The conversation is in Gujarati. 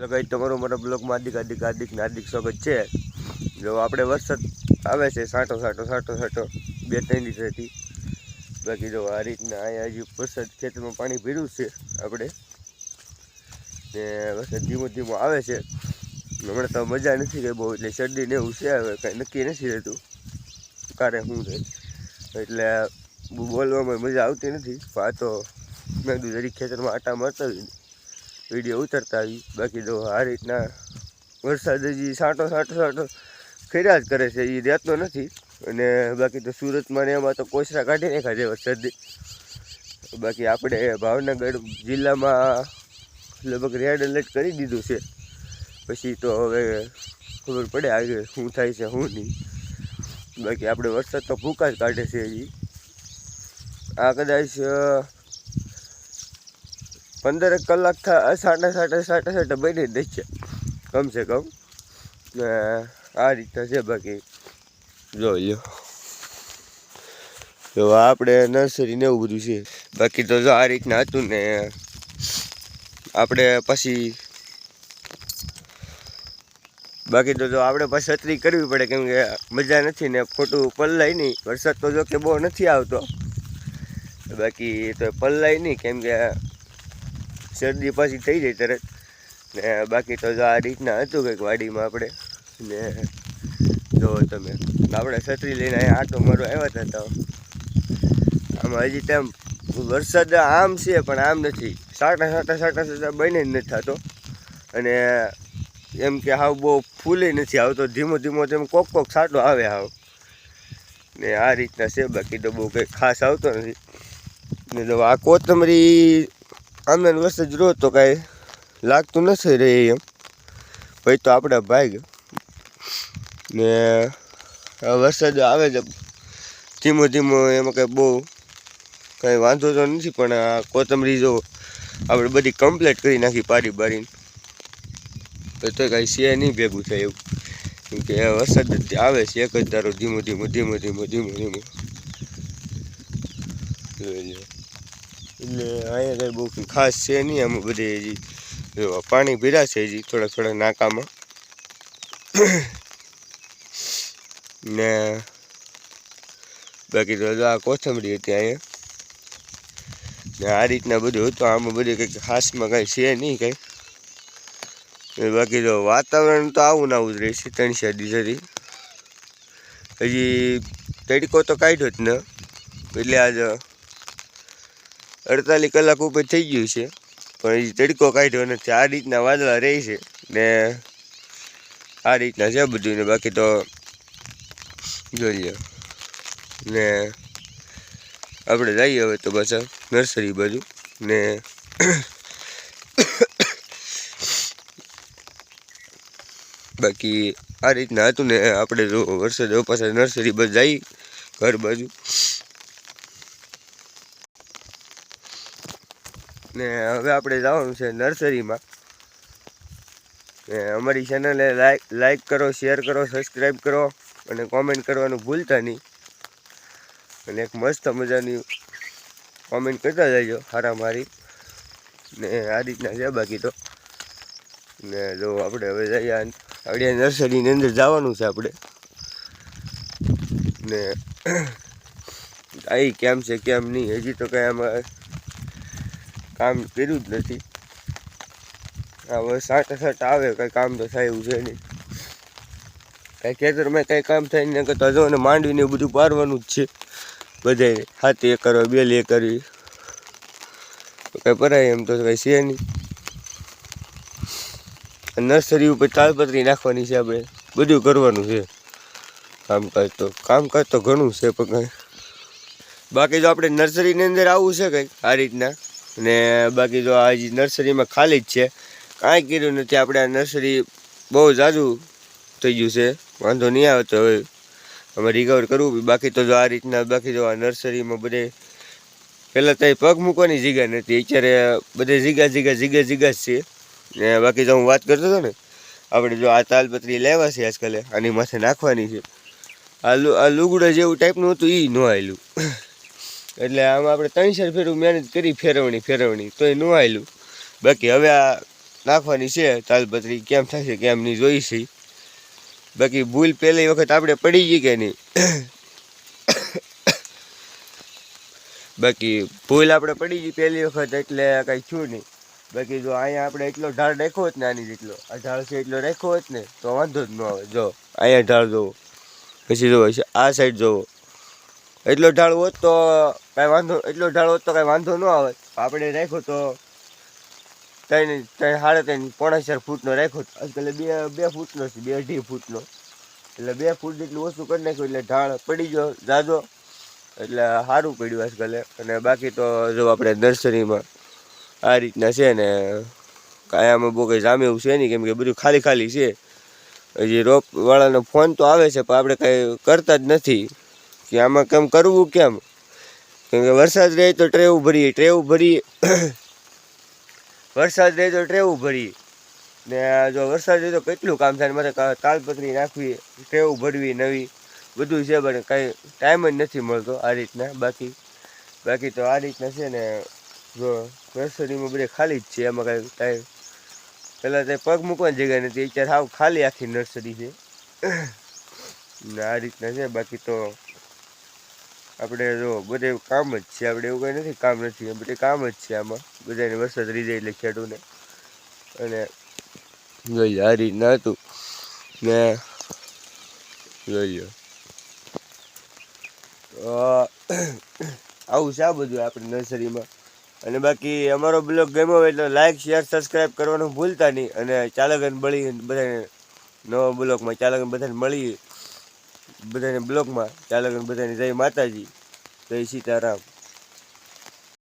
કઈ તમારું મારા બ્લોગમાં હાર્દિક સ્વાગત છે। જો આપણે વરસાદ આવે છે સાંટો બે ત્રણ દિવસથી। બાકી જો આ રીતના અહીંયા હજી વરસાદ ખેતરમાં પાણી ભર્યું છે આપણે ને વરસાદ ધીમો આવે છે। હમણાં તો મજા નથી કંઈ બહુ, એટલે શરદી ને એવું છે, હવે કંઈ નક્કી નથી રહેતું કારે શું થાય, એટલે બોલવામાં મજા આવતી નથી। આ તો મેં કીધું જરીક ખેતરમાં આટા મારતા વિડીયો ઉતરતા આવી। બાકી જો આ રીતના વરસાદ હજી સાંટો ખેર્યા જ કરે છે, એ રહેતો નથી। અને બાકી તો સુરતમાં ને એમાં તો કોચરા કાઢી નાખ્યા છે વરસાદથી। બાકી આપણે ભાવનગર જિલ્લામાં લગભગ રેડ એલર્ટ કરી દીધું છે, પછી તો હવે ખબર પડે આગળ શું થાય છે શું નહીં। બાકી આપણે વરસાદ તો ભૂકા જ કાઢે છે હજી। આ કદાચ 15 કલાક સાટા બની જ છે કમસે કમ। આ રીતના છે। બાકી જોઈ લો, જો આપણે નર્સરી ને એવું બધું છે। બાકી તો જો આ રીતના હતું ને આપણે પછી છત્રી કરવી પડે, કેમ કે મજા નથી ને ખોટું પલ્લાય નહીં। વરસાદ તો જો કે બહુ નથી આવતો, બાકી તો પલ્લાય નહીં કેમ કે શરદી પાછી થઈ જાય તરત ને। બાકી તો જો આ રીતના હતું કંઈક વાડીમાં આપણે ને જો તમે આપણે છત્રી લઈને અહીંયા આટો મારવા આવ્યા હતા। આમાં હજી તેમ વરસાદ આમ છે પણ આમ નથી, સાટા બને જ નથી થતો, અને એમ કે હાવ બહુ ફૂલે નથી આવતો, ધીમો તેમ કોક છાંટો આવે હાવ ને આ રીતના છે। બાકી તો બહુ કંઈ ખાસ આવતો નથી ને। જો આ કોથમરી આમને વરસાદ રોજ તો કાંઈ લાગતું નથી રહે એમ, ભાઈ તો આપણે ભાગ ને વરસાદ આવે છે ધીમો એમાં કંઈ બહુ કંઈ વાંધો તો નથી। પણ આ કોથમરી જો આપણે બધી કમ્પ્લીટ કરી નાખી પાડીને તો કાંઈ છે નહીં ભેગું થાય એવું, કેમ કે વરસાદ આવે છે એક જ ધારો ધીમો એટલે અહીંયા કંઈ બહુ ખાસ છે નહીં। આમાં બધે હજી પાણી ભર્યા છે હજી થોડા નાકામાં ને। બાકી તો આ કોથમરી હતી અહીંયા ને આ રીતના બધું હતું। આમાં બધું કંઈક ખાસમાં કાંઈ છે નહીં કંઈ। બાકી તો વાતાવરણ તો આવું ને આવું જ રહેશે 3-4 દિવસથી। હજી તડકો તો કાઢ્યો જ ને, એટલે આજ 48 કલાક ઉપર થઈ ગયું છે, પણ હજી તડકો કાઢ્યો નથી। આ રીતના વાદળા રહે છે ને આ રીતના છે બધું ને। બાકી તો જોઈએ ને આપણે જઈએ હવે તો પાછા નર્સરી બાજુ ને। બાકી આ રીતના હતું ને આપણે જો વરસાદ પાછા નર્સરી બાજુ જઈ ઘર બાજુ ને। હવે આપણે જવાનું છે નર્સરીમાં ને। અમારી ચેનલને લાઈક કરો, શેર કરો, સબસ્ક્રાઈબ કરો અને કોમેન્ટ કરવાનું ભૂલતા નહીં, અને એક મસ્ત મજાની કોમેન્ટ કરતા જજો હારા મારી ને આ રીતના છે। બાકી તો ને જો આપણે હવે જઈએ આપણે નર્સરીની અંદર જવાનું છે આપણે ને। આવી કેમ છે કેમ નહીં હજી તો કંઈ આમાં કામ કર્યું જ નથી। હવે સાટા આવે કંઈ કામ તો થાય એવું છે નહીં, કાંઈ ખેતરમાં કંઈ કામ થાય ને કરતા જો ને માંડવીને બધું પારવાનું જ છે બધાને। 7 એકર 2 એકર કંઈ પરાય એમ તો કંઈ છે નહીં। નર્સરી ઉપર તાલપત્રી નાખવાની છે, આપણે બધું કરવાનું છે કામકાજ તો ઘણું છે પણ કંઈ। બાકી જો આપણે નર્સરીની અંદર આવવું છે કંઈક આ રીતના ને। બાકી જો આ નર્સરીમાં ખાલી જ છે, કાંઈ કર્યું નથી આપણે। આ નર્સરી બહુ ઝાઝું થઈ ગયું છે, વાંધો નહીં આવે તો હવે અમે રિકવર કરવું। બાકી તો જો આ રીતના બાકી જો આ નર્સરીમાં બધે પહેલાં તો પગ મૂકવાની જગ્યા નથી, અત્યારે બધે જગ્યા જ છે ને। બાકી જો હું વાત કરતો હતો ને, આપણે જો આ તાલપત્રી લેવા છે આજકાલે આની માથે નાખવાની છે। આ લુગડા જેવું ટાઈપનું હતું એ ન આવેલું, એટલે આમાં આપણે 3-4 ફેરું મહેનત કરી ફેરવણી તોય ન આવેલું। બાકી હવે આ નાખવાની છે તાલપત્રી, કેમ થશે કેમ નહીં જોઈ છે. બાકી ભૂલ પહેલી વખત આપણે પડી ગઈ કે નહીં, બાકી ભૂલ આપણે પડી ગઈ પહેલી વખત એટલે કાંઈ થયું નહીં. બાકી જો અહીંયા આપણે એટલો ઢાળ રાખ્યો હોત ને, આની જેટલો આ ઢાળ છે એટલો રાખ્યો હોત ને તો વાંધો જ ન આવે. જો અહીંયા ઢાળ જોવો, પછી જોવો આ સાઈડ જોવો, એટલો ઢાળ હોત તો કાંઈ વાંધો, એટલો ઢાળ હોત તો કાંઈ વાંધો ન આવે. આપણે રાખ્યો તો 3 3.5 પોણા 4 ફૂટનો રાખ્યો, આજકાલ 2 ફૂટનો છે, 2.5 ફૂટનો, એટલે 2 ફૂટ જેટલું ઓછું કરી નાખ્યું એટલે ઢાળ પડી ગયો જાજો, એટલે સારું પડ્યું આજકાલ. અને બાકી તો જો આપણે નર્સરીમાં આ રીતના છે ને, કાંઈ આમાં બહુ કંઈ જામે એવું છે નહીં, કેમ કે બધું ખાલી ખાલી છે. હજી રોપવાળાનો ફોન તો આવે છે પણ આપણે કાંઈ કરતા જ નથી કે આમાં કેમ કરવું કેમ, કેમ કે વરસાદ રહે તો ટ્રેવું ભરીએ વરસાદ રહે તો ટ્રેવું ભરીએ ને, જો વરસાદ રહે તો કેટલું કામ થાય. મારે તાલપત્રી નાખવી, ટ્રેવું ભરવી નવી, બધું છે પણ કાંઈ ટાઈમ જ નથી મળતો આ રીતના. બાકી તો આ રીતના છે ને, જો નર્સરીમાં બધે ખાલી જ છે, એમાં કાંઈ ટાઈમ પહેલાં તો પગ મૂકવાની જગ્યા નથી, અત્યારે સાવ ખાલી આખી નર્સરી છે ને આ રીતના છે. બાકી તો આપણે જો બધે કામ જ છે, આપણે એવું કંઈ નથી કામ નથી, બધે કામ જ છે આમાં. બધાને વરસાદ રહી જાય એટલે ખેડૂને. અને જોઈએ આ રીતના હતું ને, જોઈએ આવું છે આ બધું આપણે નર્સરીમાં. અને બાકી અમારો બ્લોગ ગમ્યો હોય તો લાઈક શેર સબસ્ક્રાઈબ કરવાનું ભૂલતા નહીં. અને ચાલકન બળી બધાને નવા બ્લોગમાં ચાલકન બધાને મળીએ, બધાને બ્લોગમાં ચાલકન બધાને જય માતાજી, જય સીતારામ.